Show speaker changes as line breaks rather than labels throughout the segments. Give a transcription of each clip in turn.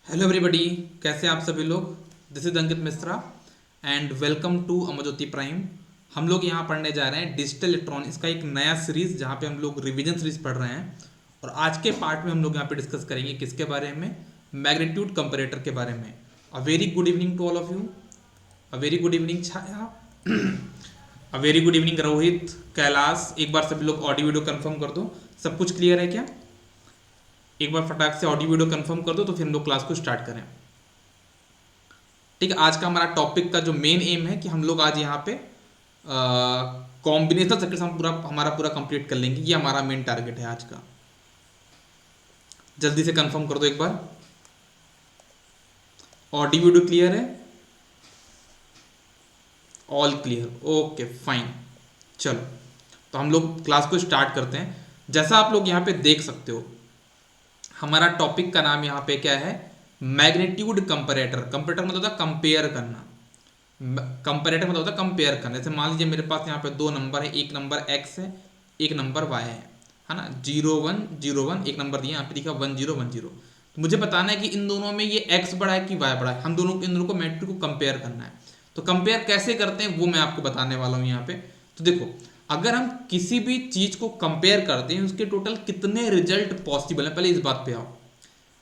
Hello everybody, कैसे हैं आप सभी लोग। This is Ankit Mishra and welcome to Amarjyoti prime. हम लोग यहाँ पढ़ने जा रहे हैं डिजिटल इलेक्ट्रॉनिक्स का एक नया सीरीज, जहाँ पे हम लोग रिवीजन सीरीज पढ़ रहे हैं। और आज के पार्ट में हम लोग यहाँ पे डिस्कस करेंगे किसके बारे में, मैग्नीट्यूड कंपैरेटर के बारे में। A very good evening to all of you. A very good evening Chhaya. A very good evening Rohit, Kailash. एक बार सभी लोग ऑडियो वीडियो कंफर्म कर दो, सब कुछ क्लियर है क्या। एक बार फटाक से ऑडियो वीडियो कंफर्म कर दो तो फिर हम लोग क्लास को स्टार्ट करें। ठीक है, आज का हमारा टॉपिक का जो मेन एम है कि हम लोग आज यहाँ पे कॉम्बिनेशन सर्किट हम हमारा पूरा कंप्लीट कर लेंगे। ये हमारा मेन टारगेट है आज का। जल्दी से कंफर्म कर दो एक बार। ऑडियो वीडियो क्लियर है, ऑल क्लियर, ओके फाइन। चलो, तो हम लोग क्लास को स्टार्ट करते हैं। जैसा आप लोग यहाँ पे देख सकते हो, हमारा टॉपिक का नाम यहाँ पे क्या है, मैग्नीट्यूड कंपैरेटर। कंपैरेटर मतलब होता है कंपेयर करना। कंपैरेटर मतलब होता है कंपेयर करना। जैसे मान लीजिए मेरे पास यहाँ पे दो नंबर है, एक नंबर x है, एक नंबर y है ना। 0 1 0 1 एक नंबर दिया, यहाँ पे लिखा 1 0 1 0। तो मुझे बताना है कि इन दोनों में ये x बड़ा है कि y बड़ा है। हम दोनों इन दोनों को मैट्रिक्स को कंपेयर करना है। तो कंपेयर कैसे करते हैं वो मैं आपको बताने वाला हूँ यहाँ पे। तो देखो, अगर हम किसी भी चीज को कंपेयर करते हैं, उसके टोटल कितने रिजल्ट पॉसिबल है, पहले इस बात पे आओ।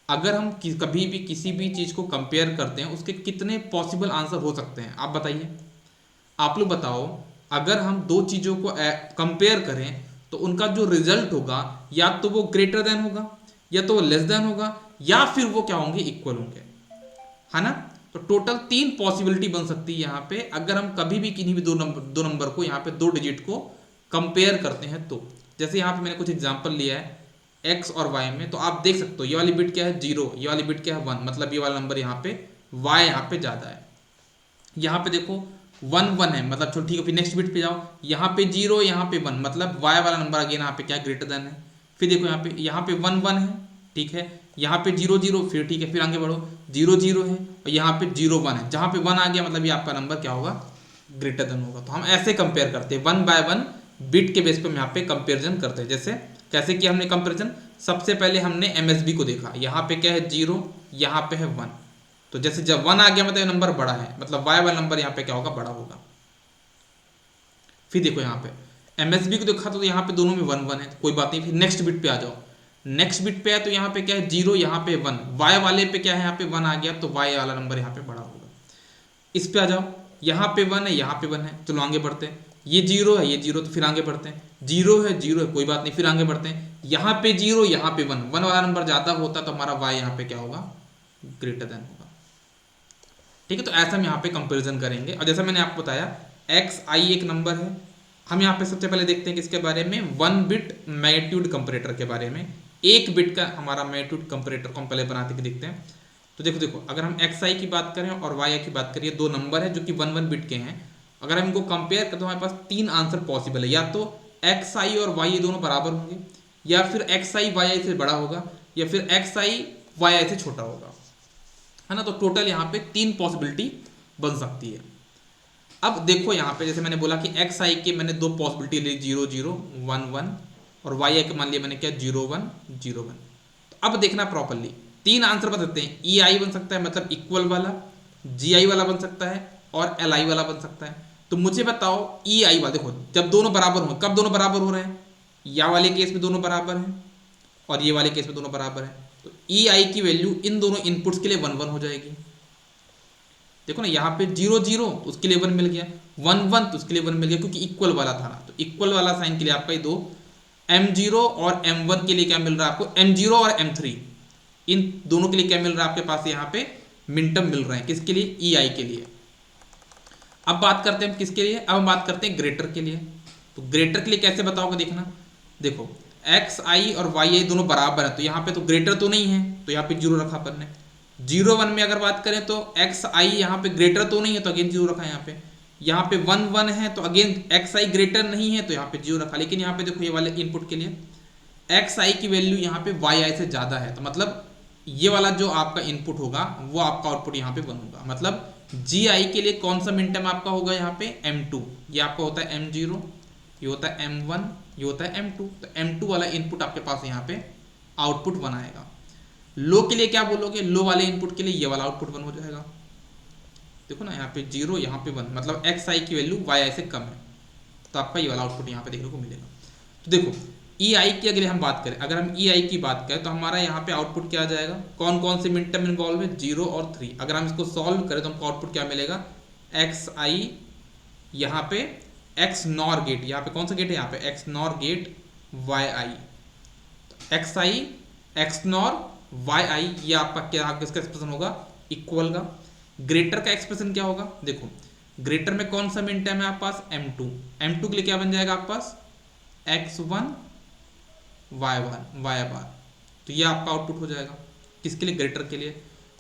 अगर हम कभी भी किसी भी चीज को कंपेयर करते हैं, उसके कितने पॉसिबल आंसर हो सकते हैं, आप बताइए। आप लोग बताओ। अगर हम दो चीजों को कंपेयर करें तो उनका जो रिजल्ट होगा, या तो वो ग्रेटर देन होगा, या तो वो लेस देन होगा, या फिर वो क्या होंगे, इक्वल होंगे, है ना। तो टोटल तीन पॉसिबिलिटी बन सकती है यहाँ पे, अगर हम कभी भी किन्हीं भी दो नंबर को, यहाँ पे दो डिजिट को कंपेयर करते हैं तो। जैसे यहाँ पे मैंने कुछ एग्जांपल लिया है एक्स और वाई में, तो आप देख सकते हो ये वाली बिट क्या है, 0, ये वाली बिट क्या है, 1। मतलब ये वाला नंबर यहाँ पे वाई यहाँ पे ज़्यादा है। यहाँ पे देखो 1 1 है, मतलब चलो ठीक है, फिर नेक्स्ट बिट पे जाओ। यहाँ पे 0, यहाँ पे 1, मतलब वाई वाला नंबर अगेन यहाँ पे क्या ग्रेटर देन है। फिर देखो यहाँ पे 1 1 है, ठीक है। यहाँ पे 0 0, फिर ठीक है, फिर आगे बढ़ो 0 0 है, और यहाँ पे 0 1 है। जहाँ पे 1 आ गया मतलब ये आपका नंबर क्या होगा, ग्रेटर देन होगा। तो हम ऐसे कंपेयर करते हैं, 1 बाय 1 बिट के बेस पे हम यहाँ पे कंपेरिजन करते हैं। जैसे कैसे किया हमने कंपेरिजन, सबसे पहले हमने एमएसबी को देखा। यहाँ पे क्या है 0, यहाँ पे है 1। तो जैसे जब 1 आ गया मतलब नंबर बड़ा है, मतलब वाई वाला नंबर यहाँ पे क्या होगा, बड़ा होगा। फिर देखो यहाँ पे एमएसबी को देखा तो यहाँ पे दोनों में 1 1 है, तो कोई बात नहीं। फिर नेक्स्ट बिट पे आ जाओ। नेक्स्ट बिट पे है तो यहाँ पे क्या है 0, यहाँ पे 1। वाई वाले पे क्या है, यहाँ पे 1 आ गया, तो वाई वाला नंबर यहाँ पे बड़ा होगा। इस पे आ जाओ, यहाँ पे 1 है, यहाँ पे 1 है, चलो आगे बढ़ते हैं। ये 0 है, ये 0, तो फिर आगे बढ़ते हैं। 0 है, 0 है, कोई बात नहीं, फिर आगे बढ़ते हैं। यहाँ पे 0, यहाँ पे 1, 1 वाला नंबर ज़्यादा होता तो हमारा वाई यहाँ पे क्या होगा, ग्रेटर देन होगा। ठीक है, तो ऐसा हम यहाँ पे कंपैरिजन करेंगे। और जैसा मैंने आपको बताया, एक्स आई एक नंबर है। हम यहाँ पे सबसे पहले देखते हैं किसके बारे में, 1 बिट मैग्नीट्यूड कंपैरेटर के बारे में। एक बिट का हमारा मैग्नीट्यूड कंपैरेटर को हम पहले बनाते हुए देखते हैं। तो देखो देखो, अगर हम एक्स आई की बात करें और वाई आई की बात करिए, दो नंबर है जो कि 1 1 बिट के हैं। अगर हम इनको कंपेयर करें तो हमारे पास तीन आंसर पॉसिबल है। या तो एक्स आई और वाई दोनों बराबर होंगे, या फिर एक्स आई वाई आई से बड़ा होगा, या फिर एक्स आई वाई आई से छोटा होगा, है ना। तो टोटल यहाँ पे तीन पॉसिबिलिटी बन सकती है। अब देखो यहाँ पे, जैसे मैंने बोला कि एक्स आई के मैंने दो पॉसिबिलिटी ली, 0 0 1 1, और वाई आई के मान लिया मैंने क्या, 0 1 0 1। तो अब देखना प्रॉपरली, तीन आंसर बन सकते हैं। ई आई बन सकता है मतलब इक्वल वाला, जी आई वाला बन सकता है, और एल आई वाला बन सकता है। तो मुझे बताओ ई आई वाला, देखो जब दोनों बराबर हों, कब दोनों बराबर हो रहे हैं, या वाले केस में दोनों बराबर हैं, और ये वाले केस में दोनों बराबर हैं। तो ई आई की वैल्यू इन दोनों इनपुट्स के लिए 1 1 हो जाएगी। देखो ना, यहाँ पे 0 0 उसके लिए 1 मिल गया, 1 1 तो उसके लिए 1 मिल गया, क्योंकि इक्वल वाला था ना। तो इक्वल वाला साइन के लिए आपका ये दो, m0 और m1 के लिए क्या मिल रहा है आपको, m0 और m3, इन दोनों के लिए क्या मिल रहा है आपके पास यहाँ पे, मिनटर्म मिल रहे हैं। किसके लिए, ई आई के लिए। अब बात करते हैं किसके लिए, अब हम बात करते हैं ग्रेटर के लिए। तो ग्रेटर के लिए कैसे बताओगे, देखना। देखो एक्स आई और वाई आई दोनों बराबर है, तो यहाँ पे तो ग्रेटर तो नहीं है, तो यहाँ पे 0 रखा अपन ने। 0 1 में अगर बात करें तो एक्स आई यहाँ पे ग्रेटर तो नहीं है, तो अगेन 0 रखा है यहाँ पे। यहाँ पे 1 1 है, तो अगेन एक्स आई ग्रेटर नहीं है, तो यहाँ पे 0 रखा। लेकिन यहाँ पे देखो ये वाले इनपुट के लिए एक्स आई की वैल्यू यहाँ पे वाई आई से ज़्यादा है, तो मतलब ये वाला जो आपका इनपुट होगा वो आपका आउटपुट यहाँ पे 1 होगा। मतलब जी आई के लिए कौन सा मिनटर्म आपका होगा यहाँ पे, m2। ये आपका होता है m0, ये होता है m1, ये होता है m2। तो m2 वाला इनपुट आपके पास यहाँ पे आउटपुट बनाएगा। लो के लिए क्या बोलोगे, लो वाले इनपुट के लिए ये वाला आउटपुट 1 हो जाएगा। देखो ना यहाँ पे 0 यहाँ पे 1, मतलब एक्स आई की वैल्यू वाई आई से कम है, तो आपका ये वाला आउटपुट यहाँ पे देखने को मिलेगा। तो देखो ई आई की अगर हम बात करें, अगर हम ई आई की बात करें तो हमारा यहाँ पे आउटपुट क्या आ जाएगा, कौन कौन से मिड टर्म इन्वॉल्व है, 0 और 3। अगर हम इसको सॉल्व करें तो हमको आउटपुट क्या मिलेगा, एक्स आई, यहाँ पे एक्स नॉर गेट, यहाँ पे कौन सा गेट है, यहाँ पे एक्स नॉर गेट वाई आई, एक्स आई एक्स नॉर वाई आई, ये आपका क्या किसका एक्सप्रेशन होगा, इक्वल का। ग्रेटर का एक्सप्रेशन क्या होगा, देखो ग्रेटर में कौन सा मिन टर्म है आपके पास, m2, m2 के लिए क्या बन जाएगा आपके पास, x1 y1 y बार, तो ये आपका आउटपुट हो जाएगा किसके लिए, ग्रेटर के लिए।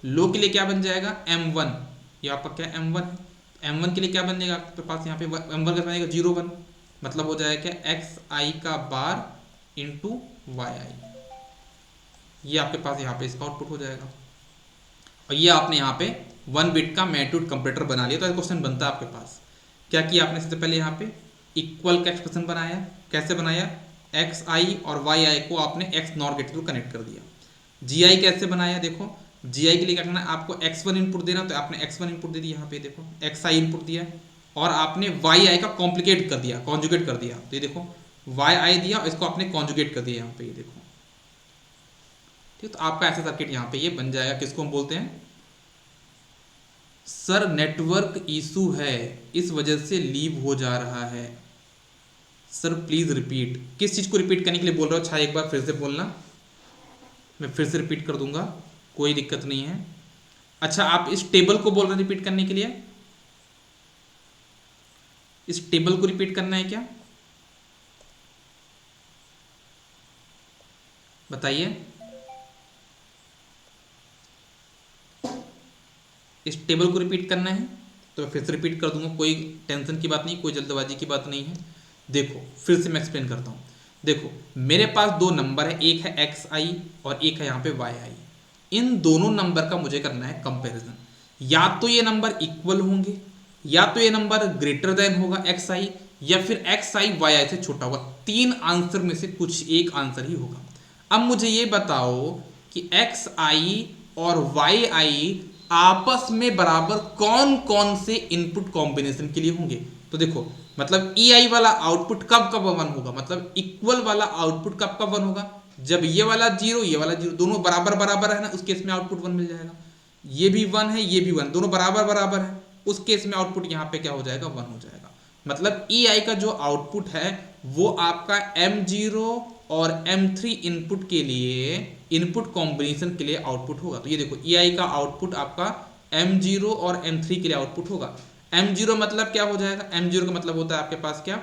लो के लिए क्या बन जाएगा, m1, ये आपका क्या m1 है, m1 के लिए क्या बन जाएगा आपके पास, यहाँ पे m1 का बनेगा 0 1, मतलब हो जाएगा क्या, xi का बार इंटू वाई आई, ये आपके पास यहाँ पे इसका आउटपुट हो जाएगा। और ये आपने यहाँ पे 1 बिट का मैग्नीट्यूड कंपैरेटर बना लिया। तो क्वेश्चन बनता है आपके पास, क्या किया आपने, सबसे पहले यहाँ पे इक्वल का एक्सप्रेशन बनाया, कैसे बनाया, एक्स आई और वाई आई को आपने एक्स नॉर गेट के थ्रू कनेक्ट कर दिया। जी आई कैसे बनाया, देखो जी आई के लिए क्या करना है, आपको x1 इनपुट देना, तो आपने x1 इनपुट दे दिया, यहाँ पे देखो एक्स आई इनपुट दिया और आपने वाई आई का कॉम्प्लिकेट कर दिया, कॉन्जुगेट कर दिया, तो ये देखो वाई आई दिया और इसको आपने कॉन्जुगेट कर दिया यहाँ पे, ये देखो ठीक। तो आपका ऐसा सर्किट यहाँ पे ये बन जाएगा, किसको हम बोलते हैं, सर नेटवर्क इशू है इस वजह से लीव हो जा रहा है, सर प्लीज रिपीट। किस चीज को रिपीट करने के लिए बोल रहा हूँ, अच्छा एक बार फिर से बोलना, मैं फिर से रिपीट कर दूंगा, कोई दिक्कत नहीं है। अच्छा आप इस टेबल को बोल रहे हैं रिपीट करने के लिए, इस टेबल को रिपीट करना है क्या, बताइए। इस टेबल को रिपीट करना है तो मैं फिर से रिपीट कर दूंगा, कोई टेंशन की बात नहीं, कोई जल्दबाजी की बात नहीं है। देखो फिर से मैं एक्सप्लेन करता हूँ, देखो मेरे पास दो नंबर है, एक है एक्स आई और एक है यहाँ पे वाई आई। इन दोनों नंबर का मुझे करना है कंपैरिजन, या तो ये नंबर इक्वल होंगे, या तो ये नंबर ग्रेटर देन होगा एक्स आई, या फिर एक्स आई वाई आई से छोटा होगा। तीन आंसर में से कुछ एक आंसर ही होगा। अब मुझे ये बताओ कि एक्स आई और वाई आई आपस में बराबर कौन कौन से इनपुट कॉम्बिनेशन के लिए होंगे। तो देखो मतलब ई आई वाला आउटपुट कब कब 1 होगा, मतलब इक्वल वाला आउटपुट कब कब 1 होगा, जब ये वाला 0 ये वाला 0 दोनों बराबर बराबर है ना, उस केस में आउटपुट 1 मिल जाएगा। ये भी 1 है ये भी 1, दोनों बराबर बराबर है, उस केस में आउटपुट यहाँ पे क्या हो जाएगा, 1 हो जाएगा। मतलब ई आई का जो आउटपुट है वो आपका M0 और M3 इनपुट के लिए, इनपुट कॉम्बिनेशन के लिए आउटपुट होगा। तो ये देखो ई आई का आउटपुट आपका M0 और M3 के लिए आउटपुट होगा। M0 मतलब क्या हो जाएगा, M0 का मतलब होता है आपके पास क्या,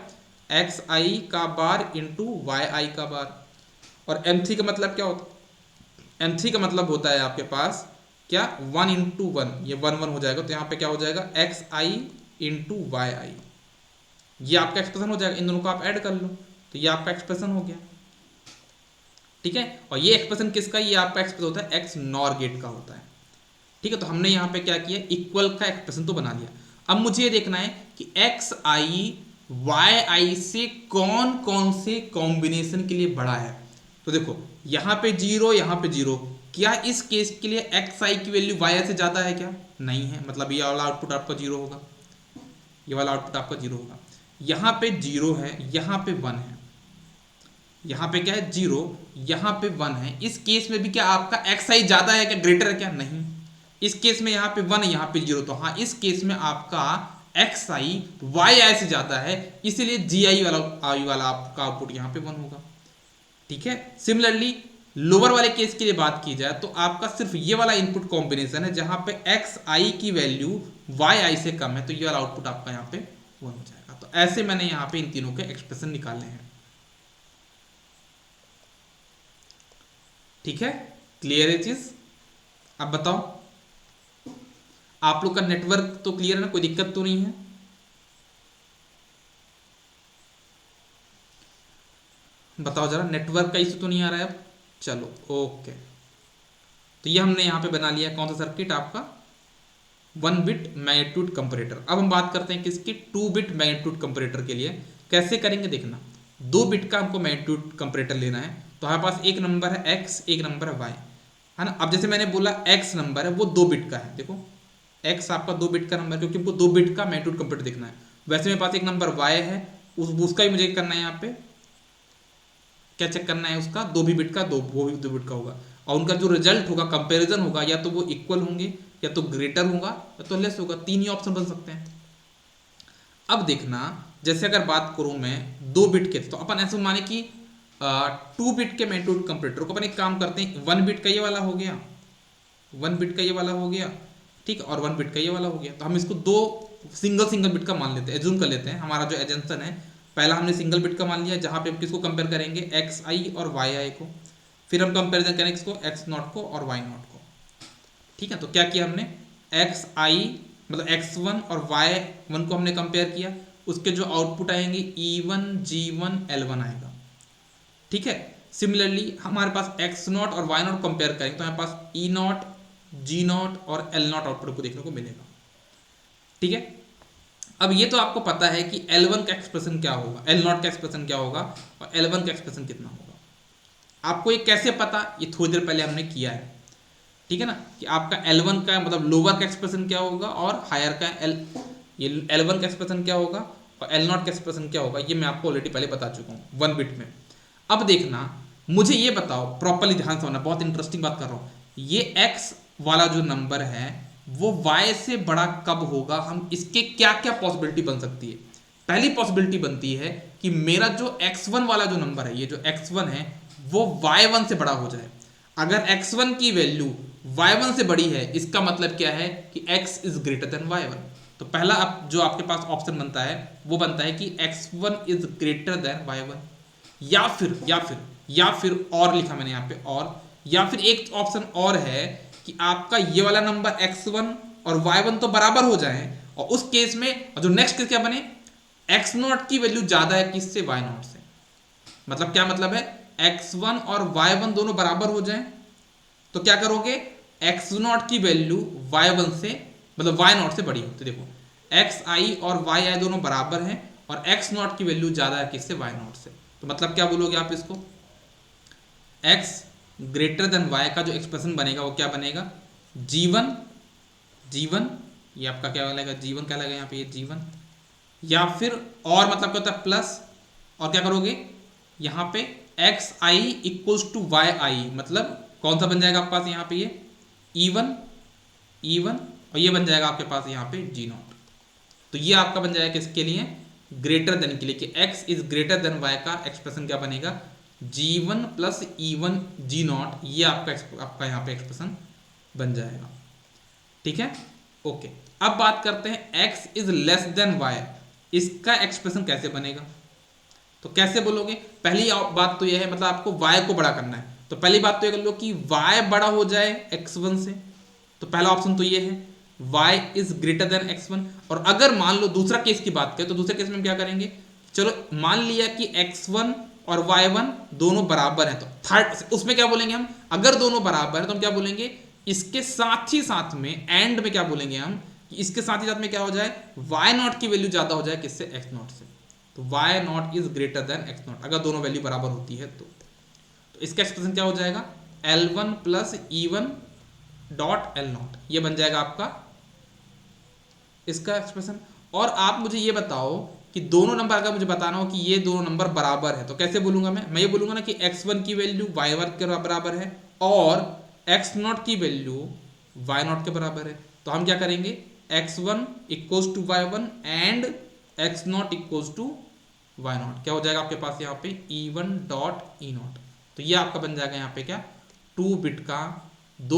एक्स आई का बार इंटू वाई आई का बार, और M3 का मतलब क्या होता है, M3 का मतलब होता है आपके पास क्या, 1 इंटू 1, ये 1 1 हो जाएगा। तो यहाँ पे क्या हो जाएगा, एक्स आई इंटू वाई आई, ये आपका एक्सप्रेशन हो जाएगा। इन दोनों को आप ऐड कर लो तो ये आपका एक्सप्रेशन हो गया, ठीक है। और ये एक्सप्रेशन किसका, ये आपका एक्सप्रेशन होता है एक्स नॉर गेट का होता है, ठीक है। तो हमने यहाँ पे क्या किया, इक्वल का एक्सप्रेशन तो बना लिया। अब मुझे ये देखना है कि एक्स आई वाई आई से कौन कौन से कॉम्बिनेशन के लिए बड़ा है। तो देखो यहाँ पे 0 यहाँ पे 0, क्या इस केस के लिए एक्स आई की वैल्यू वाई आई से ज़्यादा है क्या, नहीं है, मतलब ये वाला आउटपुट आपका 0 होगा, ये वाला आउटपुट आपका 0 होगा। यहाँ पे 0 है यहाँ पे 1 है, यहाँ पे क्या है 0 यहाँ पे 1 है, इस केस में भी क्या आपका एक्स आई ज़्यादा है क्या, ग्रेटर है क्या, नहीं। इस केस में यहाँ पे 1 यहाँ पे 0, तो हाँ इस केस में आपका एक्स आई वाई आई से ज़्यादा है, इसीलिए जी आई वाला आपका आउटपुट यहाँ पे 1 होगा, ठीक है। सिमिलरली लोअर वाले केस के लिए बात की जाए तो आपका सिर्फ ये वाला इनपुट कॉम्बिनेशन है जहाँ पे एक्स आई की वैल्यू वाई आई से कम है, तो ये वाला आउटपुट आपका यहाँ पे 1 हो जाएगा। तो ऐसे मैंने यहाँ पे इन तीनों के एक्सप्रेशन निकाले हैं, ठीक है। क्लियर है चीज, अब बताओ आप लोग का नेटवर्क तो क्लियर है ना, कोई दिक्कत तो नहीं है। बताओ जरा, नेटवर्क का इशू तो नहीं आ रहा है अब, चलो ओके। तो ये हमने यहाँ पे बना लिया कौन सा सर्किट, आपका 1 बिट मैग्नीट्यूड कंपैरेटर। अब हम बात करते हैं किसकी, 2 बिट मैग्नीट्यूड कंपैरेटर के लिए कैसे करेंगे देखना। 2 बिट का हमको मैग्नीट्यूड कंपैरेटर लेना है, तो हमारे पास एक नंबर है x एक नंबर है y। है ना। अब जैसे मैंने बोला x नंबर है वो 2 बिट का है, देखो x आपका 2 बिट का नंबर, क्योंकि हमको 2 बिट का मैग्नीट्यूड कंप्यूटर देखना है। वैसे मेरे पास एक नंबर y है, उसका भी मुझे करना है, यहाँ पे क्या चेक करना है, उसका 2 भी बिट का, वो भी 2 बिट का होगा, और उनका जो रिजल्ट होगा कंपैरिजन होगा, या तो वो इक्वल होंगे, या तो ग्रेटर होगा, या तो लेस होगा। 3 ही ऑप्शन बन सकते हैं। अब देखना, जैसे अगर बात करूं मैं 2 बिट के, तो अपन ऐसे माने कि 2 बिट के मैग्नीट्यूड कंप्यूटर को अपन एक काम करते हैं, 1 बिट का ये वाला हो गया, 1 बिट का ये वाला हो गया, ठीक है, और 1 बिट का ये वाला हो गया। तो हम इसको 2 सिंगल बिट का मान लेते हैं, एज्यूम कर लेते हैं। हमारा जो एजेंशन है, पहला हमने सिंगल बिट का मान लिया, जहां पे हम किसको कंपेयर करेंगे, एक्स आई और वाई आई को, फिर हम कंपेरिजन करेंगे इसको एक्स नॉट को और वाई नॉट को, ठीक है। तो क्या किया हमने, एक्स आई मतलब x1 और y1 को हमने कंपेयर किया, उसके जो आउटपुट आएंगे E1 G1 L1 आएगा, ठीक है। सिमिलरली हमारे पास x0 और y0 कंपेयर करेंगे तो हमारे पास E0 G0 और L0 आउटपुट को देखने को मिलेगा, ठीक है। अब ये तो आपको पता है कि L1 का एक्सप्रेशन क्या होगा, L0 का एक्सप्रेशन क्या होगा, और L1 का एक्सप्रेशन कितना होगा। आपको ये कैसे पता, ये थोड़ी देर पहले हमने किया है, ठीक है ना, कि आपका L1 का मतलब लोअर का एक्सप्रेशन क्या होगा और हायर का ये L1 का एक्सप्रेशन क्या होगा और L0 का एक्सप्रेशन क्या होगा, ये मैं आपको ऑलरेडी पहले बता चुका हूँ 1 बिट में। अब देखना, मुझे ये बताओ, प्रॉपर्ली ध्यान से होना, बहुत इंटरेस्टिंग बात कर रहा हूँ, ये x वाला जो नंबर है वो y से बड़ा कब होगा, हम इसके क्या क्या पॉसिबिलिटी बन सकती है। पहली पॉसिबिलिटी बनती है कि मेरा जो x1 वाला जो नंबर है, ये जो x1 है वो y1 से बड़ा हो जाए। अगर x1 की वैल्यू y1 से बड़ी है, इसका मतलब क्या है कि x is greater than y1। तो पहला जो आपके पास ऑप्शन बनता है वो बनता है कि x1 is greater than y1, या फिर और लिखा मैंने यहाँ पे, और या फिर एक ऑप्शन और है कि आपका ये वाला नंबर x1 और y1 तो बराबर हो जाए, और उस केस में जो नेक्स्ट केस क्या बने, x0 की वैल्यू ज्यादा है किससे, y0 से। मतलब क्या मतलब है, x1 और y1 दोनों बराबर हो जाएं, तो क्या करोगे, x0 की वैल्यू y1 से मतलब y0 से बड़ी हो। तो देखो xi और yi दोनों बराबर हैं और x0 की वैल्यू ज्यादा है किससे, y0 से। तो मतलब क्या बोलोगे आप इसको, x ग्रेटर देन y का जो एक्सप्रेशन बनेगा वो क्या बनेगा, g1 ये आपका क्या लगेगा, g1 क्या लगेगा यहाँ पे, ये g1, या फिर और मतलब क्या होता है प्लस, और क्या करोगे यहाँ पे xi इक्वल्स टू yi, मतलब कौन सा बन जाएगा आपके पास यहाँ पे, ये E1 और ये बन जाएगा आपके पास यहाँ पे G0। तो ये आपका बन जाएगा किसके लिए, ग्रेटर देन के लिए, कि x is greater than y का एक्सप्रेशन क्या बनेगा, G1 प्लस E1 G0, ये आपका यहाँ पे एक्सप्रेशन बन जाएगा, ठीक है। ओके, अब बात करते हैं x is less than y, इसका एक्सप्रेशन कैसे बनेगा। तो कैसे बोलोगे, पहली बात तो यह है, मतलब आपको y को बड़ा करना है, तो पहली बात तो ये कर लो कि y बड़ा हो जाए x1 से। तो पहला ऑप्शन तो ये है, y is greater than x1। और अगर मान लो दूसरा केस की बात करें, तो दूसरे केस में हम क्या करेंगे, चलो मान लिया कि x1 और y1 दोनों बराबर हैं, तो थर्ड उसमें क्या बोलेंगे हम, अगर दोनों बराबर हैं तो हम क्या बोलेंगे, इसके साथ ही साथ में एंड में क्या बोलेंगे हम, कि इसके साथ ही साथ में क्या हो जाए, y0 की वैल्यू ज्यादा हो जाए किससे, x0 से। तो y0 is greater than x0, अगर दोनों वैल्यू बराबर होती है तो इसका एक्सप्रेशन क्या हो जाएगा, L1 plus E1 dot L0, ये बन जाएगा आपका इसका एक्सप्रेशन। और आप मुझे ये बताओ कि दोनों नंबर अगर मुझे बताना हो कि ये दोनों नंबर बराबर है, तो कैसे बोलूंगा मैं ये बोलूंगा ना कि x1 की वैल्यू y1 के बराबर है और x0 की वैल्यू y0 के बराबर है। तो हम क्या करेंगे, x1 equals to y1 and x0 equals to y0, क्या हो जाएगा आपके पास यहाँ पे E1 डॉट E0। तो ये आपका बन जाएगा यहाँ पे क्या, 2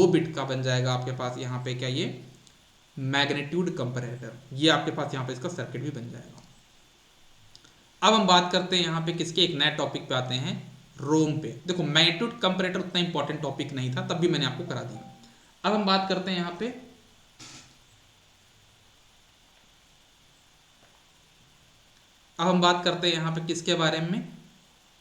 बिट का बन जाएगा आपके पास यहाँ पे क्या, ये मैग्नीट्यूड कंपैरेटर, ये आपके पास यहाँ पे इसका सर्किट भी बन जाएगा। अब हम बात करते हैं यहाँ पे किसके, एक नए टॉपिक पे आते हैं, रोम पे। देखो मैग्नीट्यूड कंपैरेटर उतना इंपॉर्टेंट टॉपिक नहीं था, तब भी मैंने आपको करा दिया। अब हम बात करते हैं यहाँ पे यहाँ पे किसके बारे में,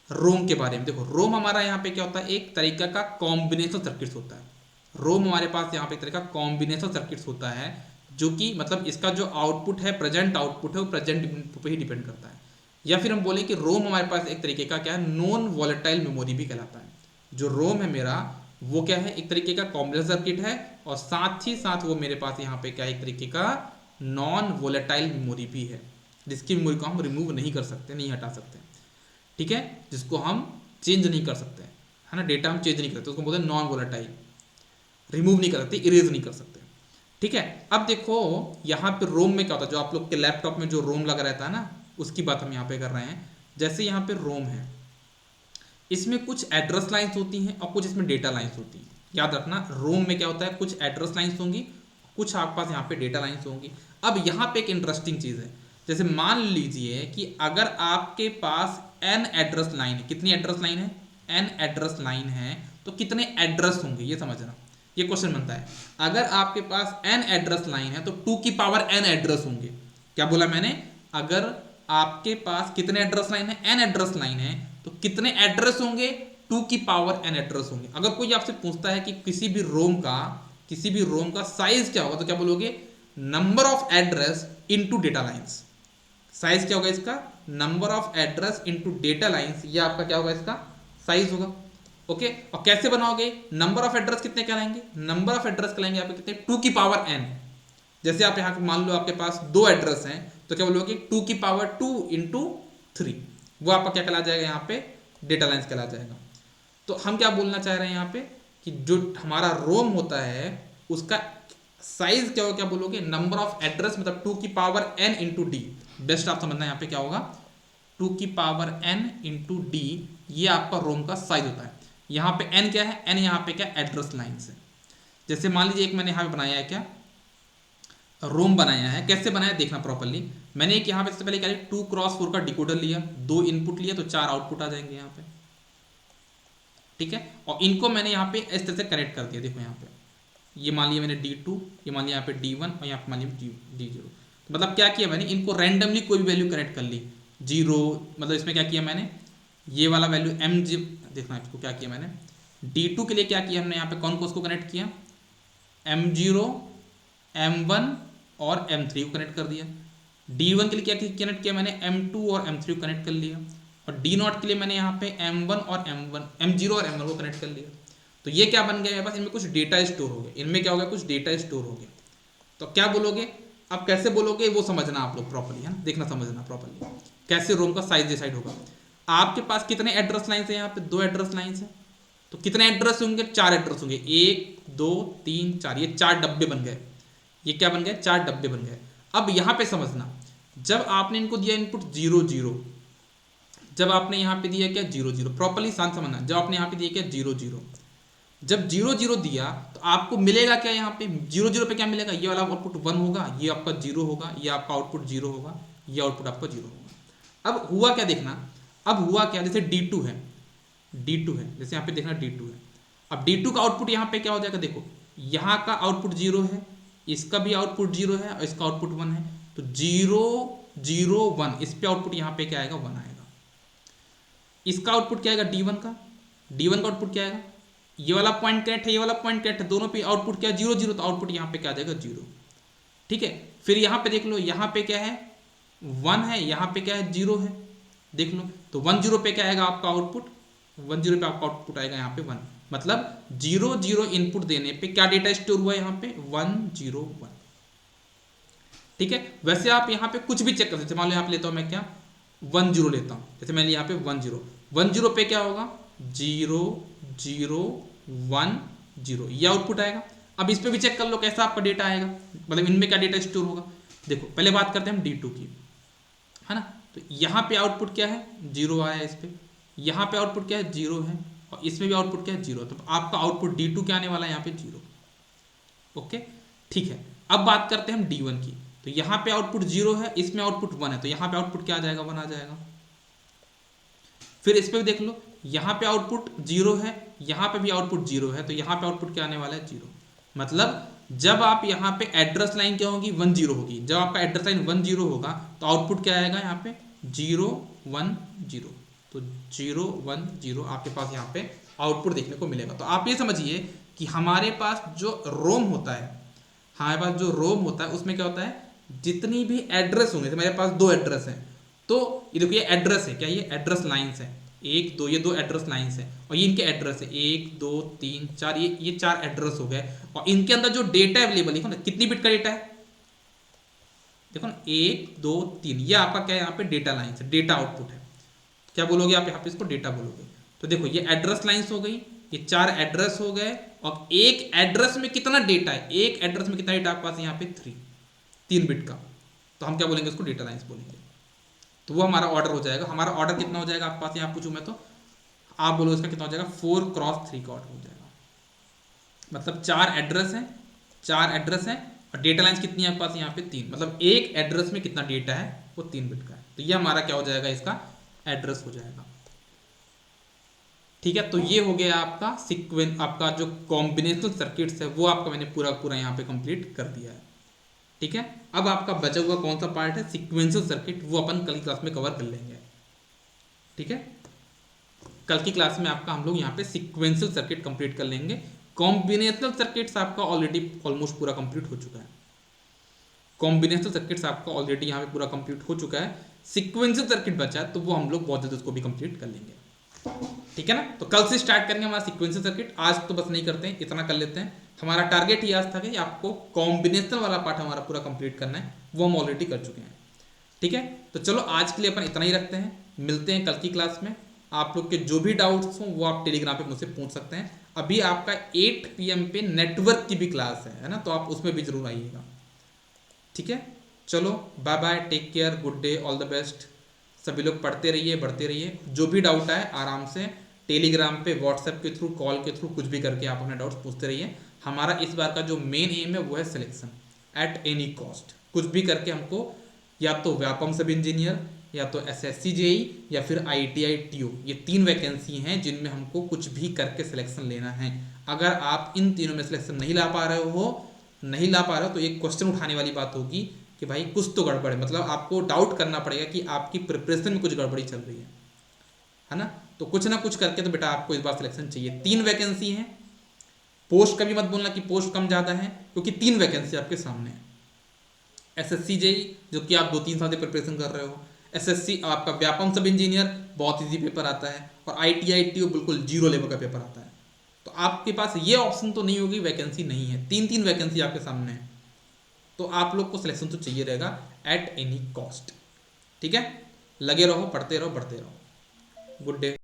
रोम के बारे में। देखो रोम हमारा यहाँ पे क्या होता है, एक तरीका का कॉम्बिनेशन सर्किट्स होता है। रोम हमारे पास यहाँ पे एक तरह का कॉम्बिनेशन सर्किट्स होता है, जो कि मतलब इसका जो आउटपुट है, प्रेजेंट आउटपुट है, वो प्रेजेंट इनपुट पे ही डिपेंड करता है। या फिर हम बोले कि रोम हमारे पास एक तरीके का क्या है, नॉन वॉलेटाइल मेमोरी भी कहलाता है। जो रोम है मेरा, वो क्या है, एक तरीके का कॉम्प्लेक्स सर्किट है, और साथ ही साथ वो मेरे पास यहाँ पे क्या एक तरीके का नॉन वोलेटाइल मेमोरी भी है, जिसकी मेमोरी को हम रिमूव नहीं कर सकते, नहीं हटा सकते, ठीक है, जिसको हम चेंज नहीं कर सकते, है ना, डेटा हम चेंज नहीं कर सकते, उसको बोलते हैं नॉन वोलेटाइल, रिमूव नहीं कर सकते, इरेज नहीं कर सकते, ठीक है। अब देखो यहाँ पे रोम में क्या होता है, जो आप लोग के लैपटॉप में जो रोम लगा रहता है ना, उसकी बात हम यहाँ पे कर रहे हैं। जैसे यहाँ पे रोम है, इसमें कुछ एड्रेस लाइंस होती हैं और कुछ इसमें डेटा लाइंस होती हैं। याद रखना, रोम में क्या होता है, कुछ एड्रेस लाइंस होंगी, कुछ आपके पास यहाँ पे डेटा लाइंस होंगी। अब यहाँ पे एक इंटरेस्टिंग चीज़ है, जैसे मान लीजिए कि अगर आपके पास n एड्रेस लाइन है, कितनी एड्रेस लाइन है, n एड्रेस लाइन है, तो कितने एड्रेस होंगे, ये समझना, ये क्वेश्चन बनता है। अगर आपके पास n एड्रेस लाइन है तो 2 की पावर n एड्रेस होंगे। क्या बोला मैंने, अगर आपके पास कितने एड्रेस लाइन है, n एड्रेस लाइन है, तो कितने एड्रेस होंगे, 2 की पावर n एड्रेस होंगे। अगर कोई आपसे पूछता है कि किसी भी रोम का साइज क्या होगा, तो क्या बोलोगे, number of address into data lines. Size क्या होगा इसका, number of address into data lines, ये आपका क्या होगा, इसका साइज होगा। ओके, और कैसे बनाओगे, नंबर ऑफ एड्रेस कितने कहलाएंगे, नंबर ऑफ एड्रेस कहलाएंगे आपके कितने, 2 की पावर n। जैसे आप यहाँ पे मान लो आपके पास 2 एड्रेस हैं, तो क्या बोलोगे, 2 की पावर 2 इंटू 3, वो आपका क्या कहला जाएगा, यहाँ पे डेटा लाइंस कहला जाएगा। तो हम क्या बोलना चाह रहे हैं यहाँ पे, कि जो हमारा रोम होता है उसका साइज क्या होगा, क्या बोलोगे, नंबर ऑफ एड्रेस, मतलब 2 की power n into D. Best आप समझना, यहाँ पे क्या होगा, 2 की पावर n इंटू डी, ये आपका रोम का साइज होता है। यहाँ पे n क्या है, n यहाँ पे क्या एड्रेस लाइन्स है। जैसे मान लीजिए एक मैंने यहाँ पे बनाया है, क्या रोम बनाया है, कैसे बनाया देखना प्रॉपर्ली। मैंने एक यहाँ पे सबसे पहले क्या लिया, 2x4 का डिकोडर लिया, 2 इनपुट लिया, तो 4 आउटपुट आ जाएंगे यहाँ पे, ठीक है। और इनको मैंने यहाँ पे इस तरह से कनेक्ट कर दिया, देखो यहाँ पे ये मान लिया मैंने D2, ये मान लिया यहाँ पे D1, और यहाँ पे मान लिया D0। तो मतलब क्या किया मैंने, इनको रैंडमली कोई भी वैल्यू कनेक्ट कर ली, 0, मतलब इसमें क्या किया मैंने, ये वाला वैल्यू mg, देखना इसको क्या किया मैंने, D2 के लिए क्या किया हमने, यहाँ पे कौन को उसको कनेक्ट किया, m0, m1 और m3 को कनेक्ट कर दिया। D1 के लिए क्या कनेक्ट किया मैंने, m2 और m3 को कनेक्ट कर लिया। और D0 के लिए मैंने यहाँ पे m1 और m0 और m1 को कनेक्ट कर लिया। तो ये क्या बन गया मेरे पास, इनमें कुछ डेटा स्टोर हो गया, इनमें क्या हो गया, कुछ डेटा स्टोर हो गया। तो क्या बोलोगे, अब कैसे बोलोगे वो समझना आप लोग प्रॉपर्ली, है ना, देखना समझना प्रॉपर्ली, कैसे रोम का साइज डिसाइड होगा। आपके पास कितने एड्रेस लाइन्स है, यहाँ पे 2 एड्रेस लाइन्स है, तो कितने एड्रेस होंगे, 4 एड्रेस होंगे, 1 2 3 4, ये 4 डब्बे बन गए, ये क्या बन गए, 4 डब्बे बन गए। अब यहाँ पे समझना, जब आपने इनको दिया इनपुट 0 0, जब आपने यहाँ पे दिया क्या 0 0, प्रॉपर्ली शांत समझना, जब आपने यहाँ पे दिया क्या 0 0, जब 0 0 दिया तो आपको मिलेगा क्या, यहाँ पे 0 0 पे क्या मिलेगा, ये वाला आउटपुट 1 होगा, ये आपका 0 होगा, ये आपका आउटपुट 0 होगा, ये आउटपुट आपका 0 होगा। अब हुआ क्या देखना, अब हुआ क्या, जैसे D2 है, D2 है, जैसे यहाँ पे देखना D2 है। अब D2 का आउटपुट यहाँ पे क्या हो जाएगा, देखो यहाँ का आउटपुट 0 है, इसका भी आउटपुट 0 है, और इसका आउटपुट 1 है, तो 0 0 1, इस पे आउटपुट यहाँ पे क्या आएगा, 1 आएगा। इसका आउटपुट क्या आएगा, D1 का, D1 का आउटपुट क्या आएगा, ये वाला पॉइंट कनेक्ट है, ये वाला पॉइंट कनेक्ट है, दोनों पे आउटपुट क्या है 0 0, तो आउटपुट यहाँ पे क्या आ जाएगा 0, ठीक है। फिर यहाँ पे देख लो, यहाँ पे क्या है 1 है, यहाँ पे क्या है 0 है, देख लो, तो 1 0 पे क्या आएगा आपका आउटपुट, 1 0 पे आपका आउटपुट आएगा यहाँ पे 1, मतलब 0 0 इनपुट देने पे क्या डेटा स्टोर हुआ है यहाँ पे 1 0 1, ठीक है। वैसे आप यहाँ पे कुछ भी चेक कर सकते, मान लो यहाँ पे लेता हूँ मैं क्या 1 0 लेता हूँ, जैसे मैंने यहाँ पे 1 0 पे क्या होगा 0 0 1 0, ये आउटपुट आएगा। अब इस पे भी चेक कर लो कैसा आपका डेटा आएगा, मतलब इनमें क्या डेटा स्टोर होगा। देखो पहले बात करते हैं हम D2 की, है ना, तो यहाँ पे आउटपुट क्या है 0 आया इस पे, यहाँ पे आउटपुट क्या है 0 है, और इसमें भी आउटपुट क्या है 0, तो आपका आउटपुट D2 क्या आने वाला है यहाँ पे 0, ओके, ठीक है। अब बात करते हैं हम D1 की, तो यहाँ पे आउटपुट 0 है, इसमें आउटपुट 1 है, तो यहाँ पे आउटपुट क्या आ जाएगा 1 आ जाएगा। फिर इस पे भी देख लो, यहाँ पे आउटपुट 0 है, यहाँ पे भी आउटपुट 0 है, तो यहाँ पे आउटपुट क्या आने वाला है 0, मतलब जब आप यहाँ पे एड्रेस लाइन क्या होगी 1 0 होगी, जब आपका एड्रेस लाइन 1 0 होगा तो आउटपुट क्या आएगा यहाँ पे 0 1 0, तो 0 1 0 आपके पास यहाँ पे आउटपुट देखने को मिलेगा। तो आप ये समझिए कि हमारे पास जो रोम होता है, हमारे पास जो रोम होता है उसमें क्या होता है, जितनी भी एड्रेस होंगे, मेरे पास 2 एड्रेस हैं, तो ये देखिए एड्रेस है क्या, ये एड्रेस लाइन्स है, 1 2, ये 2 एड्रेस लाइंस है और ये इनके एड्रेस है 1 2 3 4, ये 4 एड्रेस हो गए और इनके अंदर जो डेटा अवेलेबल, देखो ना कितनी बिट का डेटा है, देखो ना 1 2 3, ये आपका क्या है यहाँ पे डेटा लाइन्स है, डेटा आउटपुट है। क्या बोलोगे आप यहाँ पे, इसको डेटा बोलोगे। तो देखो ये एड्रेस लाइन्स हो गई, ये 4 एड्रेस हो गए और एक एड्रेस में कितना डेटा है, एक एड्रेस में कितना डेटा आपके पास यहाँ पे 3 बिट का, तो हम क्या बोलेंगे उसको डेटा लाइन्स बोलेंगे। तो वो हमारा ऑर्डर हो जाएगा। हमारा ऑर्डर कितना हो जाएगा आपके पास, यहाँ पूछूं मैं तो आप बोलो इसका कितना हो जाएगा, 4x3 का ऑर्डर हो जाएगा। मतलब 4 एड्रेस हैं, 4 एड्रेस हैं और डेटा लाइन्स कितनी है आपके पास यहाँ पे 3, मतलब एक एड्रेस में कितना डेटा है वो 3 बिट का है। तो ये हमारा क्या हो जाएगा, इसका एड्रेस हो जाएगा। ठीक है, तो ये हो गया आपका सीक्वेंस, आपका जो कॉम्बिनेशनल सर्किट्स है वो आपका मैंने पूरा पूरा यहाँ पे कंप्लीट कर दिया है। ठीक है, अब आपका बचा हुआ कौन सा पार्ट है, सीक्वेंशियल सर्किट, वो अपन कल की क्लास में कवर कर लेंगे। ठीक है, कल की क्लास में आपका हम लोग यहाँ पे सीक्वेंशियल सर्किट कंप्लीट कर लेंगे। कॉम्बिनेशनल सर्किट्स आपका ऑलरेडी ऑलमोस्ट पूरा कंप्लीट हो चुका है, कॉम्बिनेशनल सर्किट्स आपका ऑलरेडी यहाँ पे पूरा कंप्लीट हो चुका है। सीक्वेंशियल सर्किट बचा है तो वो हम लोग बहुत जल्द उसको भी कंप्लीट कर लेंगे। ठीक है ना, तो कल से स्टार्ट करेंगे हमारा सीक्वेंशियल सर्किट। आज तो बस नहीं करते हैं, इतना कर लेते हैं। हमारा टारगेट ये आज था कि आपको कॉम्बिनेशनल वाला पार्ट हमारा पूरा कंप्लीट करना है, वो हम ऑलरेडी कर चुके हैं। ठीक है, तो चलो आज के लिए अपन इतना ही रखते हैं, मिलते हैं कल की क्लास में। आप लोग के जो भी डाउट्स हों वो आप टेलीग्राम पे मुझसे पूछ सकते हैं। अभी आपका 8 PM पे नेटवर्क की भी क्लास है ना, तो आप उसमें भी जरूर आइएगा। ठीक है, चलो bye bye, take care, good day, all the best. सभी लोग पढ़ते रहिए, बढ़ते रहिए। जो भी डाउट आए आराम से टेलीग्राम पे, व्हाट्सएप के थ्रू, कॉल के थ्रू, कुछ भी करके आप अपने डाउट्स पूछते रहिए। हमारा इस बार का जो मेन एम है वो है सिलेक्शन एट एनी कॉस्ट। कुछ भी करके हमको या तो व्यापम सब इंजीनियर, या तो SSC JEE, या फिर ITI TO, ये 3 वैकेंसी हैं जिनमें हमको कुछ भी करके सिलेक्शन लेना है। अगर आप इन तीनों में सिलेक्शन नहीं ला पा रहे हो, तो एक क्वेश्चन उठाने वाली बात होगी कि भाई कुछ तो गड़बड़ है, मतलब आपको डाउट करना पड़ेगा कि आपकी प्रिपरेशन में कुछ गड़बड़ी चल रही है ना। तो कुछ ना कुछ करके तो बेटा आपको इस बार सिलेक्शन चाहिए। 3 वैकेंसी हैं, पोस्ट का भी मत बोलना कि पोस्ट कम ज़्यादा है, क्योंकि 3 वैकेंसी आपके सामने है। SSC JEE जो कि आप 2-3 साल से प्रिपरेशन कर रहे हो, SSC आपका व्यापम सब इंजीनियर बहुत इजी पेपर आता है, और ITI TO बिल्कुल 0 लेवल का पेपर आता है। तो आपके पास ये ऑप्शन तो नहीं होगी, वैकेंसी नहीं है, 3 वैकेंसी आपके सामने है, तो आप लोग को सिलेक्शन तो चाहिए रहेगा एट एनी कॉस्ट। ठीक है, लगे रहो, पढ़ते रहो, बढ़ते रहो। Good day.